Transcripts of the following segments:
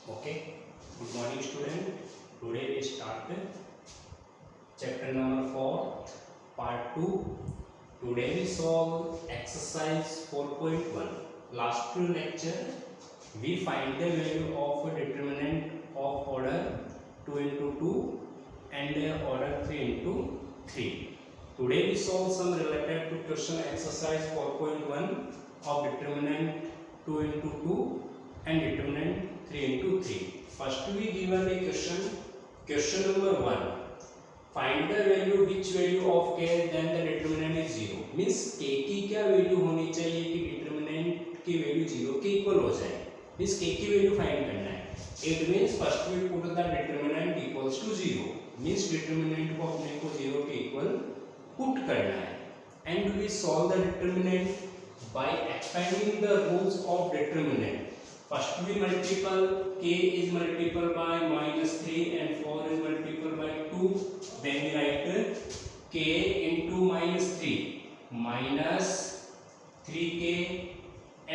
Okay, good morning student. Today we start chapter number 4, part 2. Today we solve exercise 4.1. Last lecture we find the value of a determinant of order 2 into 2 and order 3 into 3. Today we solve some related to question exercise 4.1 of determinant 2 into 2 and determinant 3 into 3. First we given a question number 1. Find the value which value of k then the determinant is 0. Means k की क्या value होनी चाहिए कि determinant की value 0 के equal हो जाए. Means k की वैल्यू फाइंड करना है. It means first we put the determinant equals to 0. Means determinant को अपने को 0 के इक्वल पुट करना है. And we solve the determinant by expanding the rules of determinant. First we multiple k is multiple by -3 and 4 is multiple by 2. Then we write k into -3 minus 3k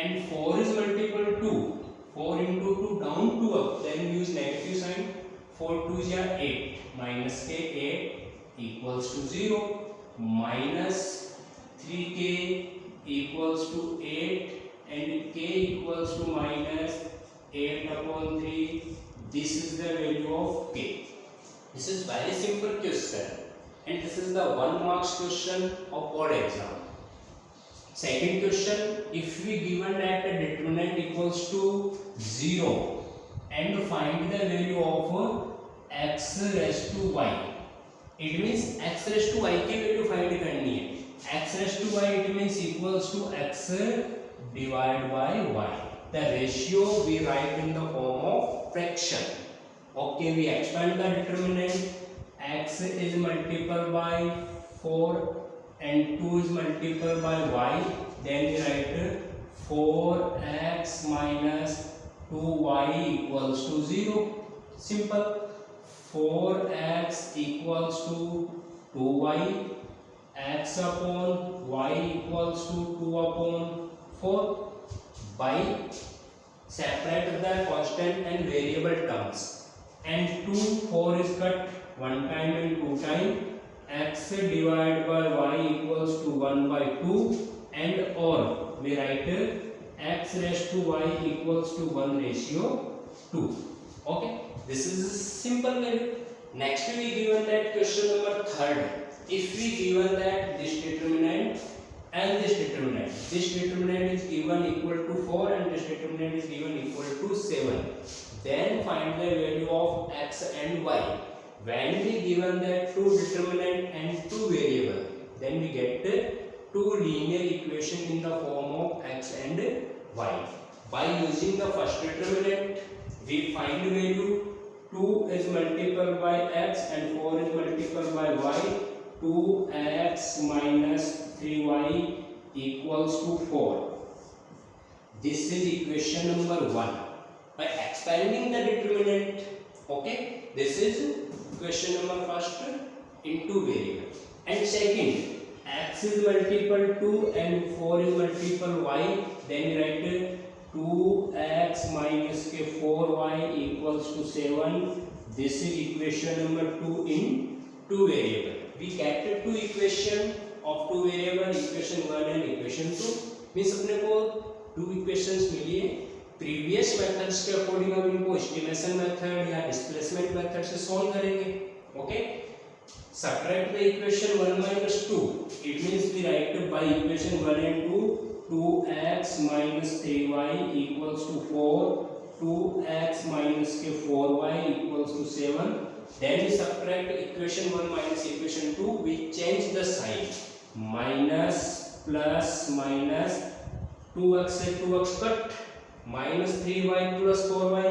and 4 is multiple 2. 4 into 2 down to up. Then we use negative sign. 4 2 is 8 minus k 8 equals to 0 minus 3k equals to 8 and k equals to minus 8 upon 3. This is the value of k. This is very simple question and this is the 1 marks question of board exam. Second question, if we given that the determinant equals to 0 and find the value of x raised to y. It means x raised to y की value find करनी है. X raised to y it means equals to x divided by y. The ratio we write in the form of fraction. Okay, we expand the determinant. X is multiplied by 4 and 2 is multiplied by y. Then we write 4x minus 2y equals to 0. Simple. 4x equals to 2y. X upon y equals to 2 upon 4. By separate the constant and variable terms and 2 4 is cut 1 time and 2 time. X divided by y equals to 1 by 2 and or we write x raised to y equals to 1 ratio 2. Okay, this is simple value. Next we given that question number 3rd. If we given that this determinant and this determinant is given equal to 4 and this determinant is given equal to 7, then find the value of x and y. When we given that two determinant and two variable, then we get two linear equation in the form of x and y. By using the first determinant, we find value 2 is multiplied by x and 4 is multiplied by y. 2x minus 3y equals to 4. This is equation number 1. By expanding the determinant, okay, this is equation number first into variable. And second, x is multiple 2 and 4 is multiple y. Then we write 2x minus 4y equals to 7. This is equation number 2 in two variable. We get two equation of two variable, equation 1 and equation 2. Means अपने को two equations मिली है. Previous methods के according हम इनको estimation method या displacement method से solve करेंगे. Okay, subtract the equation 1 minus 2. It means we write by equation 1 and 2 2x minus 3y equals to 4. 2x minus 4y equals to 7. Then we subtract equation 1 minus equation 2. We change the sign. Minus plus minus 2x से 2x cut. Minus 3y plus 4y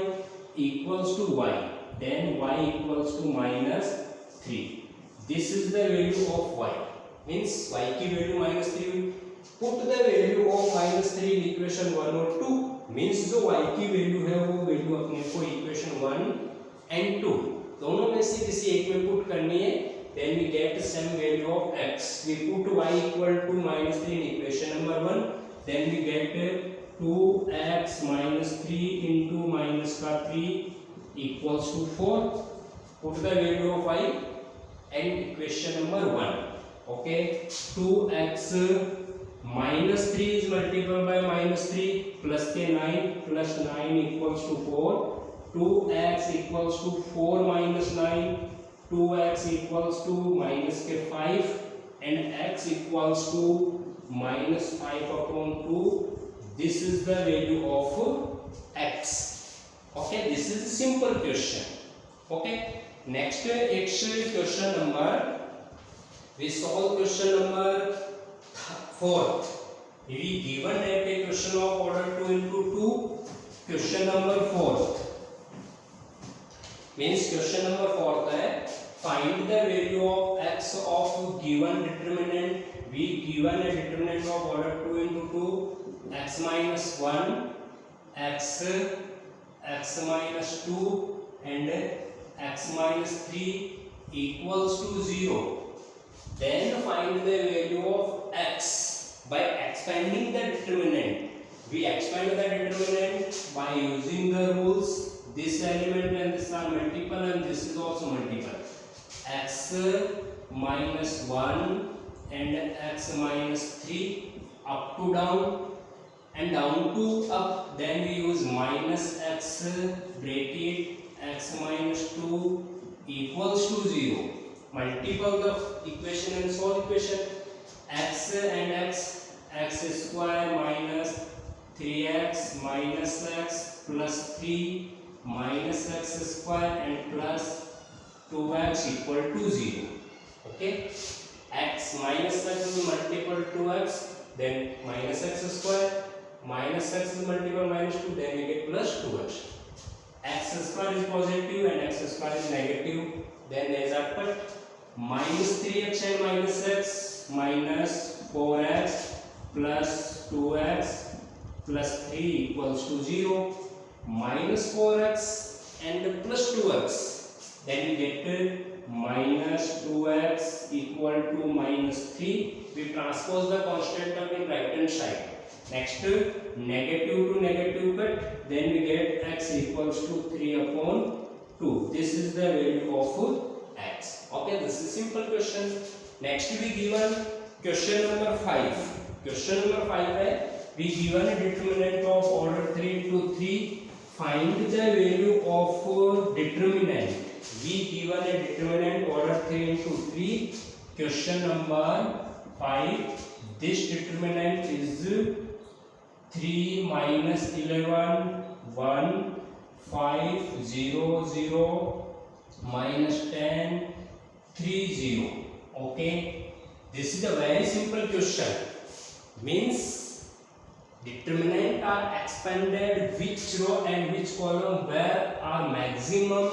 equals to y. Then y equals to minus 3. This is the value of y. Means y की value minus 3. Put the value of minus 3 in equation 1 और 2. Means जो y की value है वो value अपने को equation 1 and 2 दोनों में से किसी एक में पुट करनी है. Then we get the same value of x. We put y equal to minus 3 in equation number 1. Then we get 2x minus 3 into minus minus का 3 equals to 4. Put the value of I and equation number 1. Okay, 2x minus 3 is multiplied by minus 3 plus के 9 plus 9 equals to 4. 2x equals to 4 minus 9. 2x equals to minus के 5 and x equals to minus 5 upon 2. This is the value of x. Okay, this is a simple question. Okay, next it's question number. We solve question number 4. We given a question of order 2 into 2. Question number 4 means question number 4 है find the value of x of given determinant. We given a determinant of order 2 into 2, x minus 1, x minus 2 and x minus 3 equals to 0. Then find the value of x by expanding the determinant. We expand the determinant by using the rules. This element and this are multiple and this is also multiple. X minus 1 and x minus 3 up to down and down to up. Then we use minus x bracket x minus 2 equals to 0. Multiple the equation and solve equation. X and x square minus 3x minus x plus 3 minus x square and plus 2x equal to 0. Okay, x minus x is multiple 2x, then minus x square, minus x is multiple minus 2, then we get plus 2x. X square is positive and x square is negative, then there is a cut. Minus 3x and minus x minus 4x plus 2x plus 3 equals to 0. Minus 4x and plus 2x, then we get minus 2x equal to minus 3. We transpose the constant term in right hand side. Next, negative to negative cut, then we get x equals to 3 upon 2. This is the value of x. Okay, this is simple question. Next we given question number 5. Question number 5 है we given a determinant of order 3 to 3. Find the value of determinant. We given a determinant order 3 into 3. Question number 5. This determinant is 3 minus 11 1 5 0 0 minus 10 3 0. Okay, this is a very simple question. Means determinant are expanded which row and which column where our maximum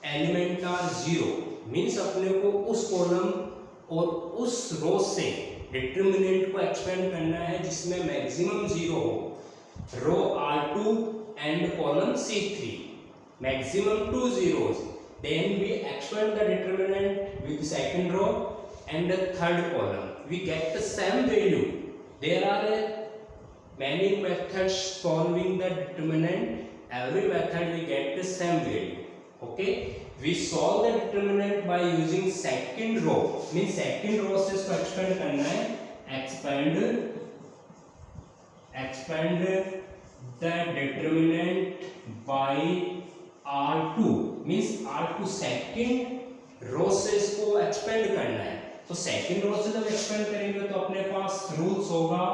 element are 0. Means अपने को उस column और उस रो से determinant को expand करना है जिसमें मैक्सिमम 0 हो. रो R2 and column C3 maximum 2 zeros. Then we expand the determinant with the second row and the third column. We get the same value. There are many methods solving the determinant. Every method we get the same value. Okay, we solve the determinant by using second row. Means second row से इसको expand करना है. Expand the determinant by R2. Means R2 second row से इसको expand करना है. तो second row से जब expand करेंगे तो अपने पास rules होगा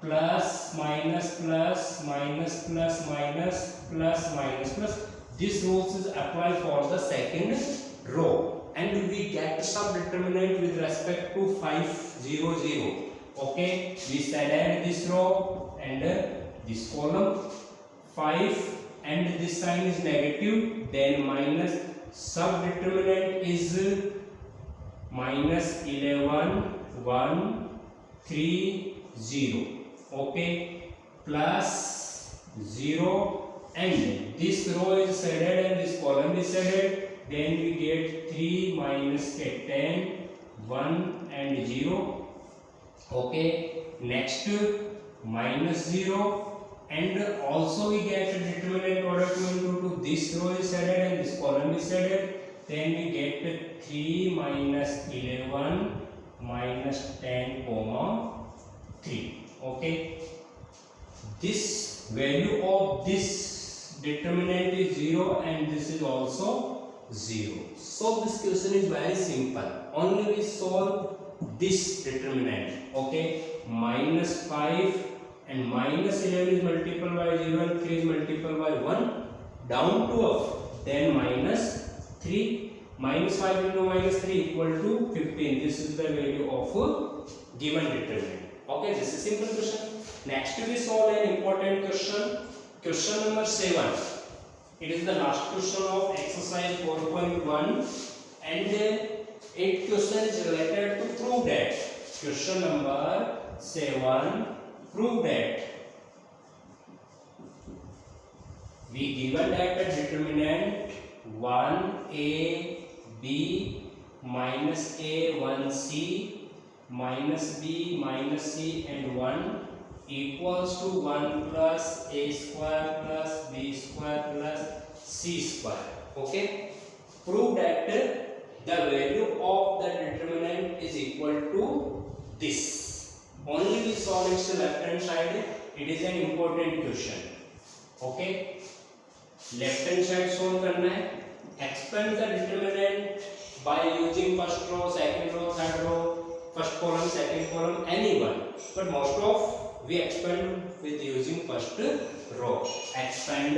plus minus plus minus plus minus plus minus plus. This rules is applied for the second row and we get some determinant with respect to 5 0 0. Okay, we select this row and this column 5 and this sign is negative, then minus sub determinant is minus 11 1 3 0. Okay, plus 0 and this row is shaded and this column is shaded, then we get 3 minus 10 1 and 0. Okay, next minus 0 and also we get a determinant order 2 into this row is added and this column is added, then we get 3 minus 11 minus 10 comma 3. Okay, this value of this determinant is 0 and this is also 0. So this question is very simple. Only we solve this determinant. Okay, minus 5 and minus 11 is multiplied by 0 and 3 is multiplied by 1 down to up, then minus 3, minus 5 into minus 3 equal to 15. This is the value of a given determinant. Okay, this is simple question. Next we solve an important question, question number 7. It is the last question of exercise 4.1 and it question is related to prove that. Question number 7, prove that we given that the determinant 1a b minus a 1c minus b minus c and 1 equals to 1 plus a square plus b square plus c square. Okay, prove that the value of the determinant is equal to this. Only we solve its left hand side. It is an important question. Okay, left hand side solve करना है. Expand the determinant by using first row, second row, third row, first column, second column, any one. But most of we expand with using first row. Expand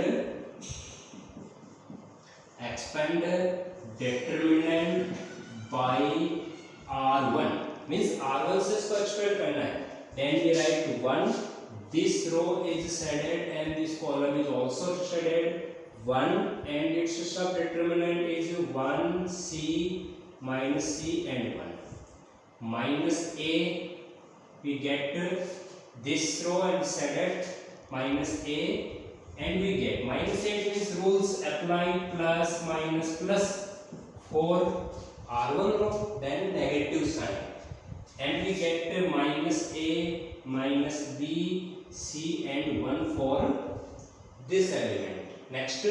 determinant by R1 means R1 से इसको expand करना है. Then we write 1. This row is shaded and this column is also shaded. 1 and its subdeterminant is 1 c minus c and 1 minus a. We get this row and shaded minus a and we get minus 8 means rules apply plus minus plus for R1 row, then negative sign, and we get minus a minus b c and 1 for this element. Next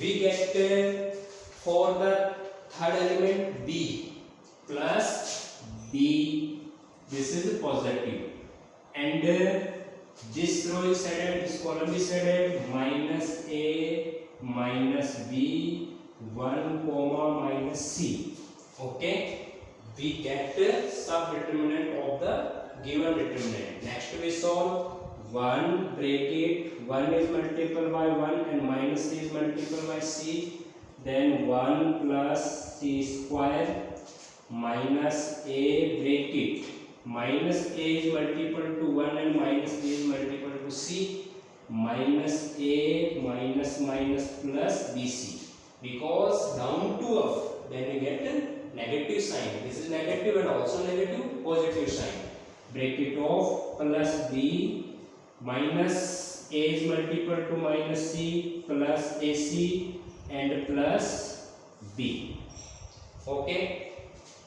we get for the third element b plus b, this is positive, and this row is added, this column is added, minus a minus b 1 comma minus c. Okay, we get subdeterminant of the given determinant. Next we solve 1 bracket 1 is multiplied by 1 and minus c is multiplied by c, then 1 plus c square minus a bracket minus a is multiplied to 1 and minus b is multiplied to c minus a minus minus plus bc, because down to up then we get negative sign. This is negative and also negative positive sign. Bracket of plus b minus a is multiplied to minus c plus ac and plus b. Okay,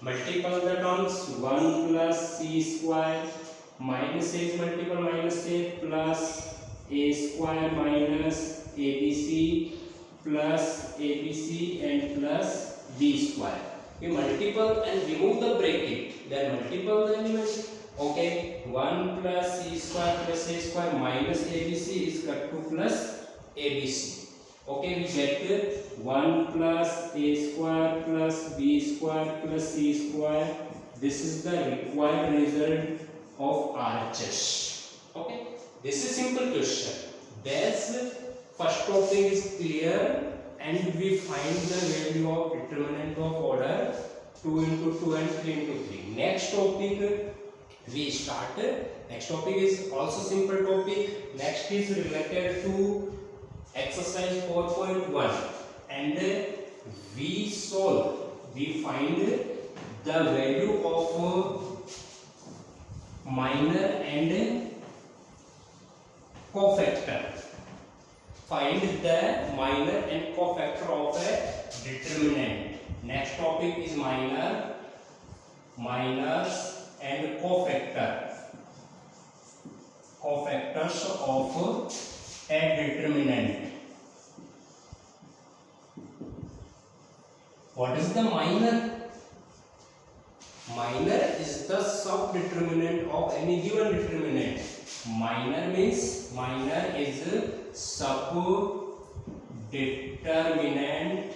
multiply the terms. 1 plus c square minus a is multiplied minus a plus a square minus abc plus abc and plus b square. We multiple and remove the bracket, then multiple the element. Okay, 1 plus c square plus a square minus abc is cut to plus abc. Okay, we get 1 plus a square plus b square plus c square. This is the required result of RHS. Okay, this is simple question. This first topic is clear and we find the value of determinant of order 2 into 2 and 3 into 3. Next topic we start. Next topic is also simple topic. Next is related to exercise 4.1 and we solve, we find the value of minor and cofactor. Find the minor and cofactor of a determinant. Next topic is minor, minors and cofactor. Cofactors of a determinant. What is the minor? Minor is the subdeterminant of any given determinant. Minor means minor is subdeterminant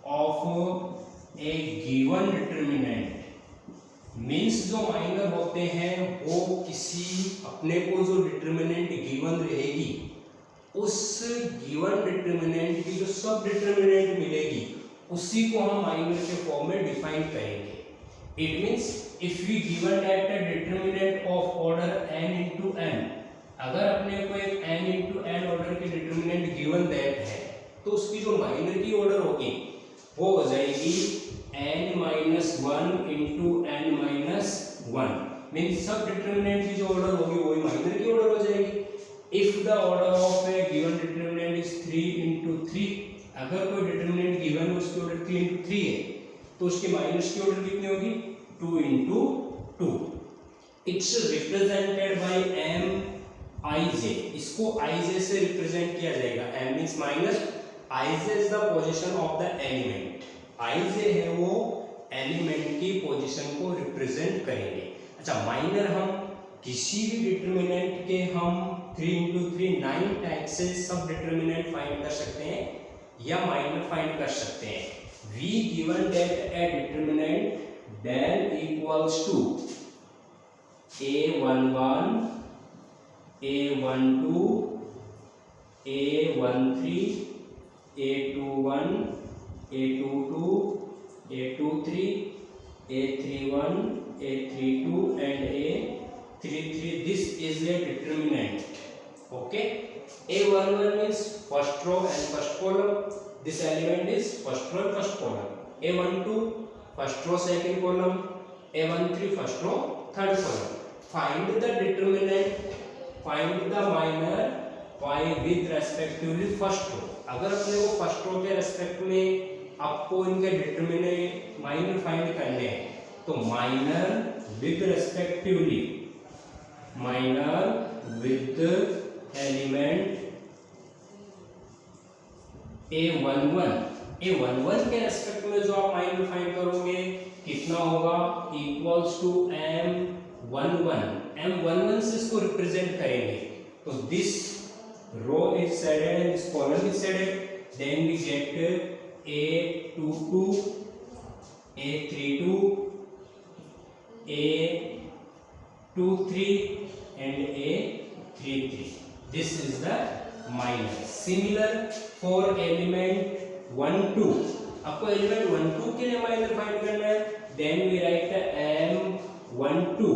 of a given determinant. Means जो minor होते हैं वो किसी अपने को जो determinant given रहेगी उस गिवन डिटर्मिनेंट की जो सब डिटर्मिनेंट मिलेगी उसी को हम माइनर के फॉर्म में डिफाइन करेंगे. It means if we given that a determinant of order n into n, अगर अपने को एक n into n ऑर्डर की डिटर्मिनेंट गिवन दैट है तो उसकी जो माइनर की ऑर्डर होगी वो हो जाएगी n minus 1 into n minus 1. Means सब डिटर्मिनेंट की जो ऑर्डर होगी वही माइनर की ऑर्डर हो जाएगी. If the order of a given determinant is 3 into 3, अगर कोई डिटर्मिनेंट गिवन है उसकी ऑर्डर 3 into 3 है तो उसकी माइनस की ऑर्डर कितनी होगी 2 into 2. It's represented by m ij. इसको ij से रिप्रेजेंट किया जाएगा. m means minus, ij is the position of the element. ij है वो एलिमेंट की पोजीशन को रिप्रेजेंट करेंगे. अच्छा, माइनर हम किसी भी डिटर्मिनेंट के हम 3 into 3 9 टाइप से सब डिटर्मिनेंट फाइंड कर सकते हैं या माइनर फाइंड कर सकते हैं. We given that a determinant del equals to a11 a12 a13 a21 a22 a23 a31 a32 and a33. This is a determinant. Okay, a11 means first row and first column. This element is first row and first column. a12 first row second column, a13 first row third column. Find the determinant, find the minor with respectively first row. अगर अपने को first row के respect में आपको इनके determinant minor find करने हैं तो minor with respectively, minor with element a11 के रेस्पेक्ट में जो आप माइनर फाइंड करोगे कितना होगा इक्वल्स टू m11 से इसको रिप्रेजेंट करेंगे तो this row is shaded and this column is shaded. Then we get a22 a32 a23 and a33. This is the minor. Similar for element 1 2. आपको एलिमेंट 1 2 के लिए माइनर फाइंड करना है. Then we write m12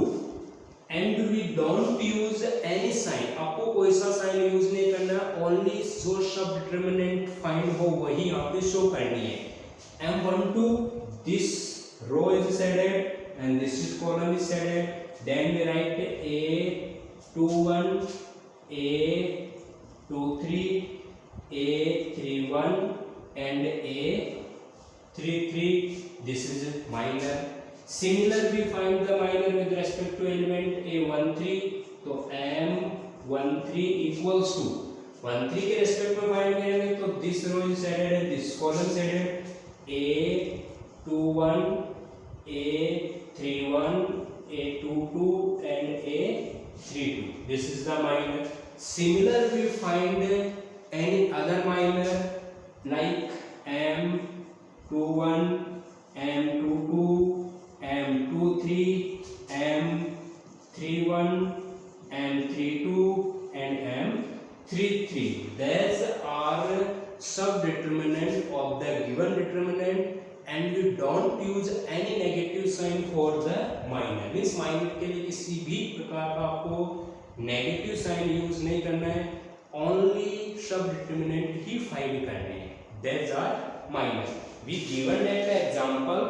and we don't use any sign. आपको कोई सा sign use नहीं करना, ओनली जो सब डिटर्मिनेंट फाइंड हो वही यहाँ पे शो करनी है. m12 this row is shaded and this is column is shaded. Then we write a21 a23 a31 and a33. This is minor. Similar we find the minor with respect to element a13. तो m13 equals to 13 के respect में find करेंगे तो this row is shaded and this column shaded. a21 a31 a22 and a32. This is the minor. Similar we find any other minor like m21 m22 m23 m31 m32 and m33. These are subdeterminant of the given determinant and we don't use any negative sign for the minor. Means minor के लिए किसी भी प्रकार का आपको negative sign use नहीं करना है, ओनली सब डिटर्मिनेंट ही फाइंड करने हैं. These are minor. We given that example.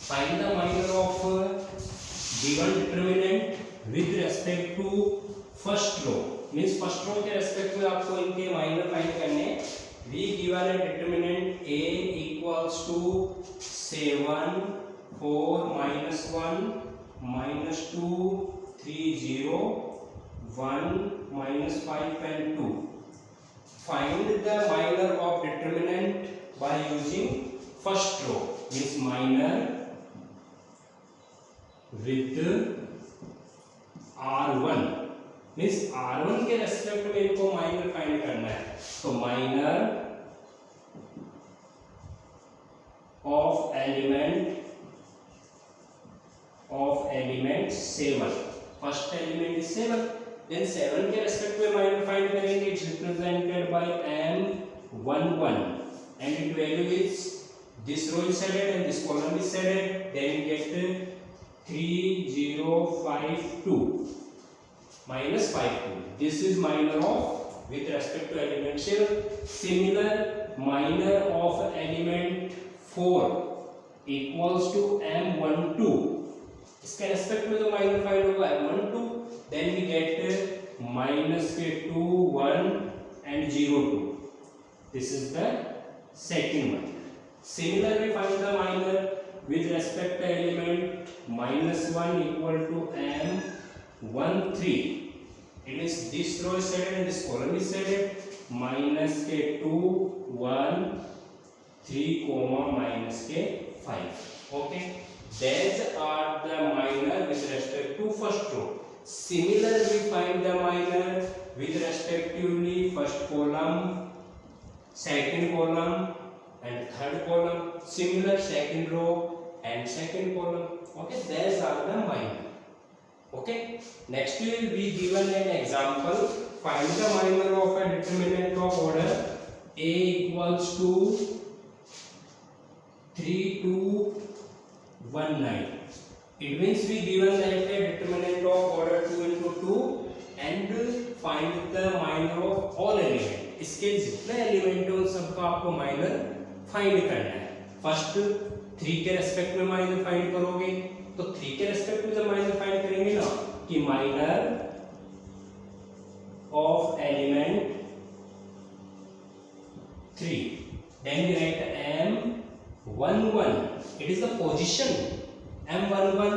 Find the minor of given determinant with respect to first row. Means first row के respect में आपको इनके minor find करने हैं. We given a determinant a equals to 7 4 minus 1 minus 2 3 0 1 minus 5 and 2. find the minor of determinant by using first row, means minor with R1, means R1 के respect में इनको minor find करना है, तो minor of element 7, first element is 7, then 7 के respect में minor find करेंगे, it's represented by M11 and its value is this row is shaded and this column is shaded, then we get 3052 minus 52. This is minor of with respect to element 7. Similar minor of element 4 equals to M12. इसके respect में जो minor find होगा M12, then we get minus के 2 1 and 0 2. This is the second one. Similarly, find the minor with respect to element -1 equal to M13. It is this row is shaded and this column is shaded. Minus के 2 1 3 comma minus के 5. Okay. These are the minor with respect to first row. Similarly, find the minor with respectively first column, second column and third column, similar second row and second column. Okay, these are the minor. Okay, next we will be given an example. Find the minor of a determinant of order A equals to 3219. It means we given that a determinant of order 2 into 2 and find the minor of all element. इसके जितने element है उन सबका आपको minor find करना है. First 3 के respect में माइनर फाइंड करोगे, तो 3 के रेस्पेक्ट में जब माइनर फाइंड करेंगे ना कि minor of element 3, then we write M11. It is the position M11.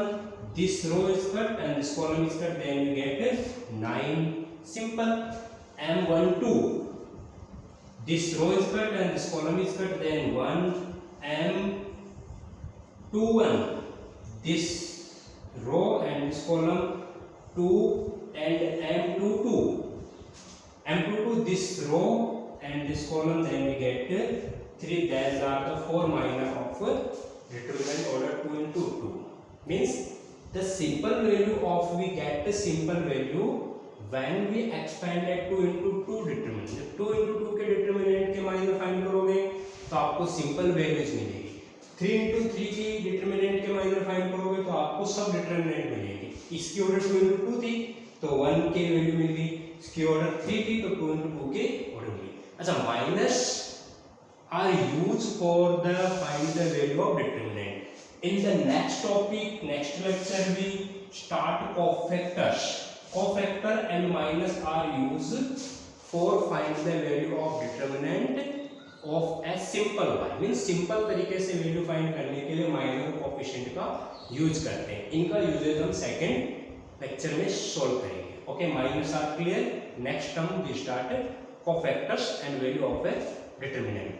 This row is cut and this column is cut, then we get 9. Simple. M12. This row is cut and this column is cut, then 1. M21. This row and this column 2 and M22. M22 this row and this column, then we get 3. These are the 4 minor of determinant order 2 into 2. Means the simple value of we get the simple value when we expanded 2 into 2 determinant. जब 2 into 2 के determinant के minor find करोगे तो आपको simple values मिलेगी. 3 into 3 की determinant के minor find करोगे तो आपको सब determinant मिलेगी. इसकी ऑर्डर 2 into 2 थी तो 1 के वैल्यू मिल गई, इसकी ऑर्डर 3 थी तो 2 into 2 के ऑर्डर मिली. अच्छा, minus are use for the find the value of determinant. In the next topic, next lecture, we start cofactors. Cofactor and minus are used for find the value of determinant of a simple y. Means simple तरीके से value find करने के लिए minor coefficient का use करते हैं. इनका uses हम सेकंड लेक्चर में सोल्व करेंगे. Okay, minors are clear. Next हम we start cofactors and value of a determinant.